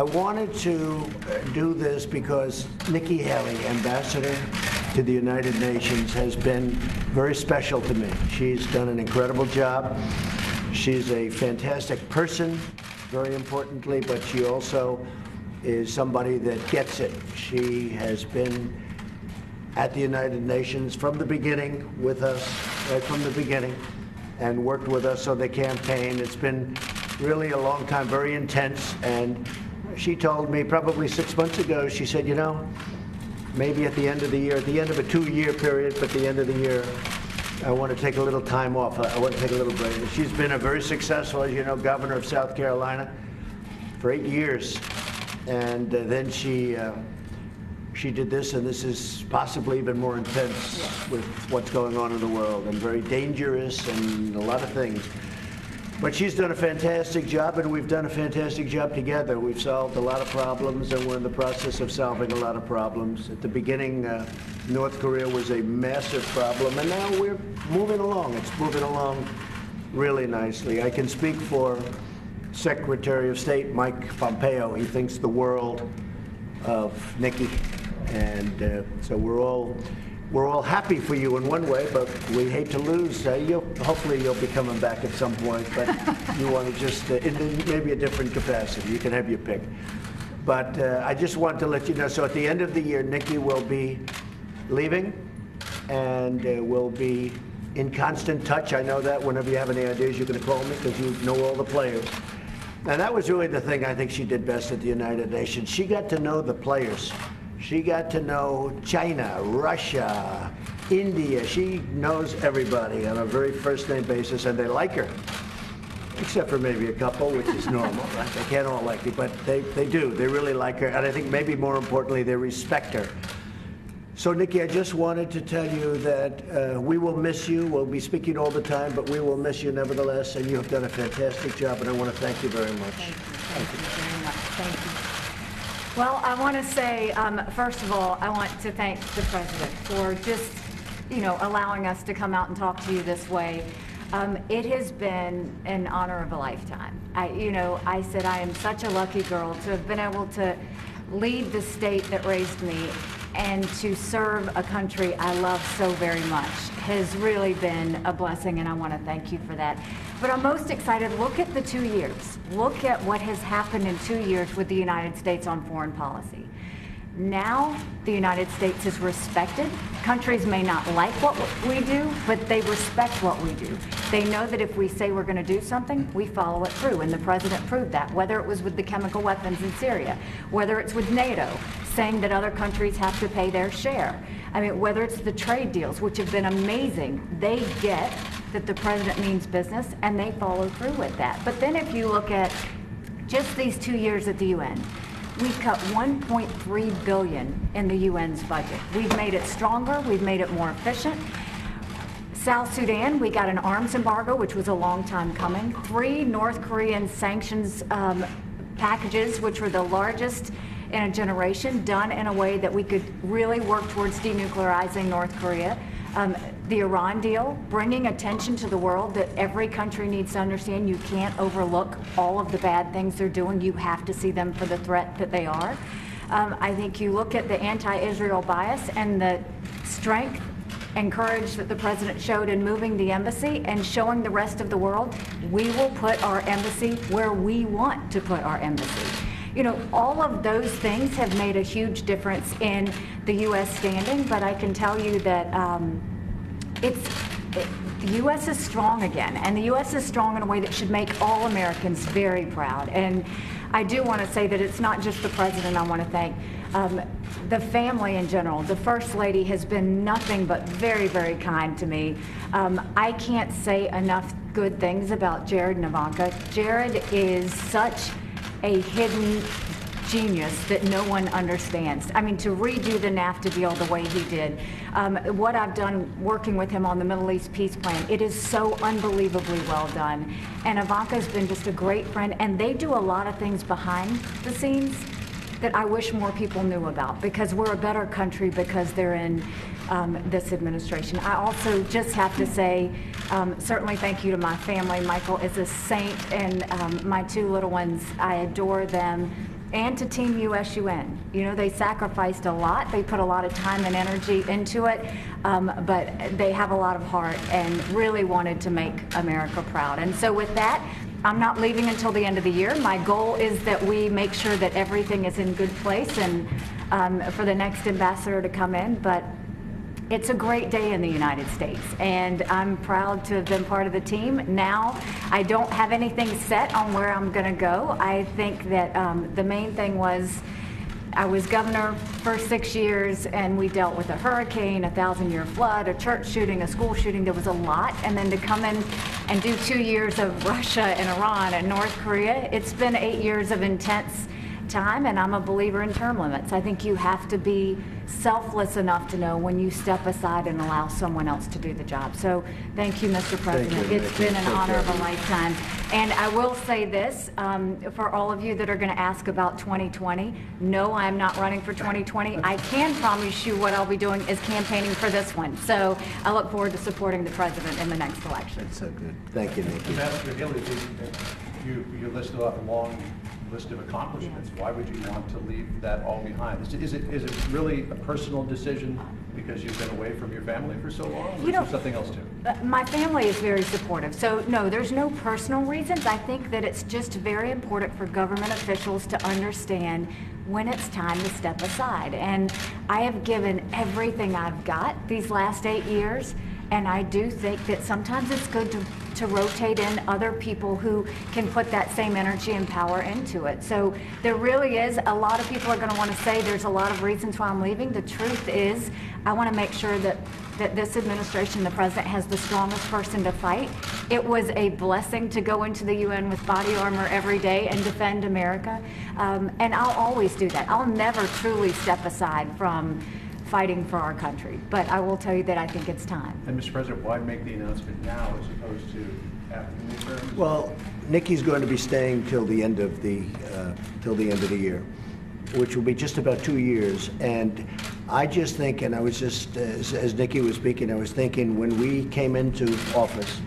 I wanted to do this because Nikki Haley, ambassador to the United Nations, has been very special to me. She's done an incredible job. She's a fantastic person, very importantly, but she also is somebody that gets it. She has been at the United Nations from the beginning with us, right from the beginning, and worked with us on the campaign. It's been really a long time, very intense, and she told me probably 6 months ago, she said, you know, maybe at the end of the year, at the end of a 2-year period, but at the end of the year, I want to take a little time off. I want to take a little break. She's been a very successful, as you know, governor of South Carolina for 8 years. And then she did this, and this is possibly even more intense with what's going on in the world, and very dangerous and a lot of things. But she's done a fantastic job, and we've done a fantastic job together. We've solved a lot of problems, and we're in the process of solving a lot of problems. At the beginning, North Korea was a massive problem, and now we're moving along. It's moving along really nicely. I can speak for Secretary of State Mike Pompeo. He thinks the world of Nikki, and so we're all happy for you in one way, but we hate to lose. Hopefully you'll be coming back at some point, but you want to just, in maybe a different capacity. You can have your pick. But I just want to let you know, so at the end of the year, Nikki will be leaving, and we'll be in constant touch. I know that whenever you have any ideas, you're going to call me because you know all the players. And that was really the thing I think she did best at the United Nations. She got to know the players. She got to know China, Russia, India. She knows everybody on a very first-name basis, and they like her, except for maybe a couple, which is normal, right? They can't all like you, but they do. They really like her, and I think maybe more importantly, they respect her. So, Nikki, I just wanted to tell you that we will miss you. We'll be speaking all the time, but we will miss you nevertheless, and you have done a fantastic job, and I want to thank you very much. Thank you very much. Thank you. Well, I want to say, first of all, I want to thank the President for just, allowing us to come out and talk to you this way. It has been an honor of a lifetime. I said I am such a lucky girl to have been able to lead the state that raised me and to serve a country I love so very much has really been a blessing, and I want to thank you for that. But I'm most excited, look at the 2 years. Look at what has happened in 2 years with the United States on foreign policy. Now, the United States is respected. Countries may not like what we do, but they respect what we do. They know that if we say we're going to do something, we follow it through, and the President proved that, whether it was with the chemical weapons in Syria, whether it's with NATO, saying that other countries have to pay their share. I mean, whether it's the trade deals, which have been amazing, they get that the President means business, and they follow through with that. But then if you look at just these 2 years at the UN, we've cut $1.3 billion in the UN's budget. We've made it stronger. We've made it more efficient. South Sudan, we got an arms embargo, which was a long time coming. 3 North Korean sanctions packages, which were the largest in a generation, done in a way that we could really work towards denuclearizing North Korea. The Iran deal, bringing attention to the world that every country needs to understand you can't overlook all of the bad things they're doing. You have to see them for the threat that they are. I think you look at the anti-Israel bias and the strength and courage that the President showed in moving the embassy and showing the rest of the world, we will put our embassy where we want to put our embassy. All of those things have made a huge difference in the U.S. standing, but I can tell you that the U.S. is strong again, and the U.S. is strong in a way that should make all Americans very proud. And I do want to say that it's not just the President I want to thank. The family in general, the First Lady has been nothing but very, very kind to me. I can't say enough good things about Jared and Ivanka. Jared is such a hidden genius that no one understands. I mean, to redo the NAFTA deal the way he did, what I've done working with him on the Middle East peace plan, it is so unbelievably well done. And Ivanka's been just a great friend, and they do a lot of things behind the scenes that I wish more people knew about, because we're a better country because they're in this administration. I also just have to say, certainly thank you to my family. Michael is a saint, and my 2 little ones, I adore them. and to Team USUN. You know, they sacrificed a lot. They put a lot of time and energy into it, but they have a lot of heart and really wanted to make America proud. And so with that, I'm not leaving until the end of the year. My goal is that we make sure that everything is in good place and for the next ambassador to come in. But it's a great day in the United States, and I'm proud to have been part of the team. Now, I don't have anything set on where I'm going to go. I think that the main thing was I was governor for 6 years, and we dealt with a hurricane, a 1,000-year flood, a church shooting, a school shooting. There was a lot. And then to come in and do 2 years of Russia and Iran and North Korea, it's been 8 years of intense time, and I'm a believer in term limits. I think you have to be selfless enough to know when you step aside and allow someone else to do the job. So thank you, Mr. President. It's been an honor of a lifetime. And I will say this, for all of you that are going to ask about 2020, no, I'm not running for 2020. I can promise you what I'll be doing is campaigning for this one. So I look forward to supporting the president in the next election. That's so good. Thank you, Nikki. Ambassador Haley, you listed off a long list of accomplishments. Why would you want to leave that all behind? Is it really a personal decision because you've been away from your family for so long? Or is there something else too? My family is very supportive. So no, there's no personal reasons. I think that it's just very important for government officials to understand when it's time to step aside. And I have given everything I've got these last 8 years. And I do think that sometimes it's good to rotate in other people who can put that same energy and power into it. So there really is, a lot of people are going to want to say there's a lot of reasons why I'm leaving. The truth is, I want to make sure that this administration, the president, has the strongest person to fight. It was a blessing to go into the UN with body armor every day and defend America. And I'll always do that. I'll never truly step aside from fighting for our country. But I will tell you that I think it's time. And Mr. President, why make the announcement now as opposed to after the midterms? Well, Nikki's going to be staying till the end of the year, which will be just about 2 years. And I just think, and I was just, as Nikki was speaking, I was thinking when we came into office,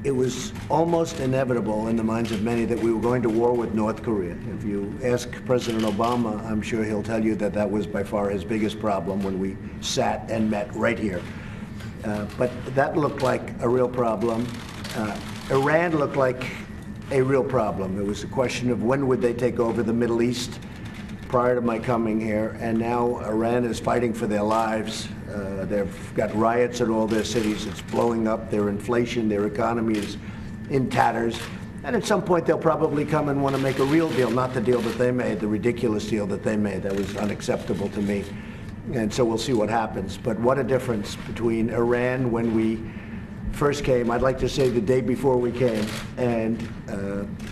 it was almost inevitable in the minds of many that we were going to war with North Korea. If you ask President Obama, I'm sure he'll tell you that that was by far his biggest problem when we sat and met right here. But that looked like a real problem. Iran looked like a real problem. It was a question of when would they take over the Middle East prior to my coming here, and now Iran is fighting for their lives. They've got riots in all their cities. It's blowing up. Their inflation, their economy is in tatters. And at some point, they'll probably come and want to make a real deal, not the deal that they made, the ridiculous deal that they made. That was unacceptable to me. And so we'll see what happens. But what a difference between Iran when we first came, I'd like to say the day before we came, and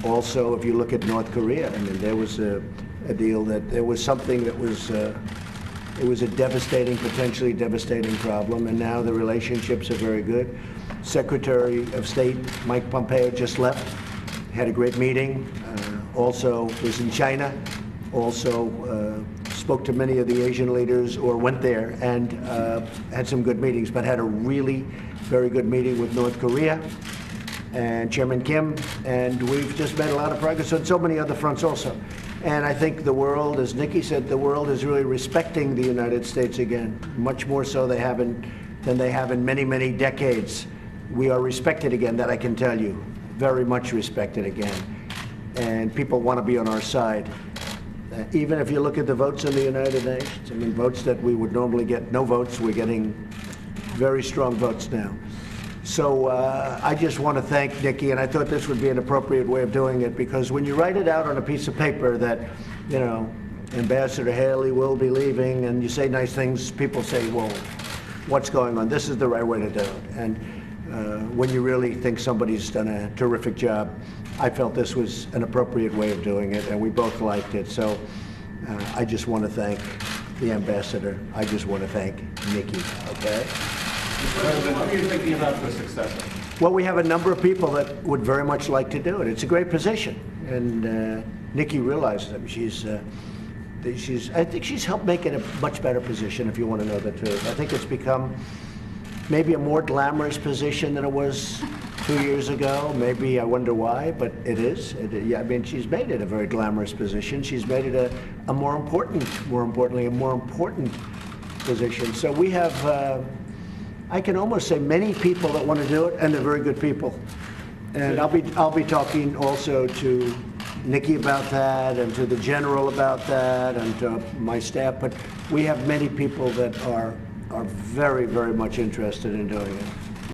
also if you look at North Korea, I mean, there was a deal that there was something that was it was a devastating, potentially devastating problem, and now the relationships are very good. Secretary of State Mike Pompeo just left, had a great meeting, also was in China, also spoke to many of the Asian leaders or went there and had some good meetings, but had a really very good meeting with North Korea and Chairman Kim, and we've just made a lot of progress on so many other fronts also. And I think the world, as Nikki said, the world is really respecting the United States again, much more so than they have in many, many decades. We are respected again, that I can tell you, very much respected again. And people want to be on our side. Even if you look at the votes in the United Nations, I mean, votes that we would normally get no votes, we're getting very strong votes now. So I just want to thank Nikki, and I thought this would be an appropriate way of doing it, because when you write it out on a piece of paper that, you know, Ambassador Haley will be leaving, and you say nice things, people say, well, what's going on? This is the right way to do it. And when you really think somebody's done a terrific job, I felt this was an appropriate way of doing it, and we both liked it. So I just want to thank the ambassador. I just want to thank Nikki, okay? What are you thinking about the successor? Well, we have a number of people that would very much like to do it. It's a great position, and Nikki realizes it. I think she's helped make it a much better position, if you want to know the truth. I think it's become maybe a more glamorous position than it was 2 years ago. Maybe I wonder why, but it is. Yeah, I mean, she's made it a very glamorous position. She's made it more importantly, a more important position. So we have, I can almost say, many people that want to do it, and they're very good people. And I'll be talking also to Nikki about that, and to the general about that, and to my staff. But we have many people that are very, very much interested in doing it.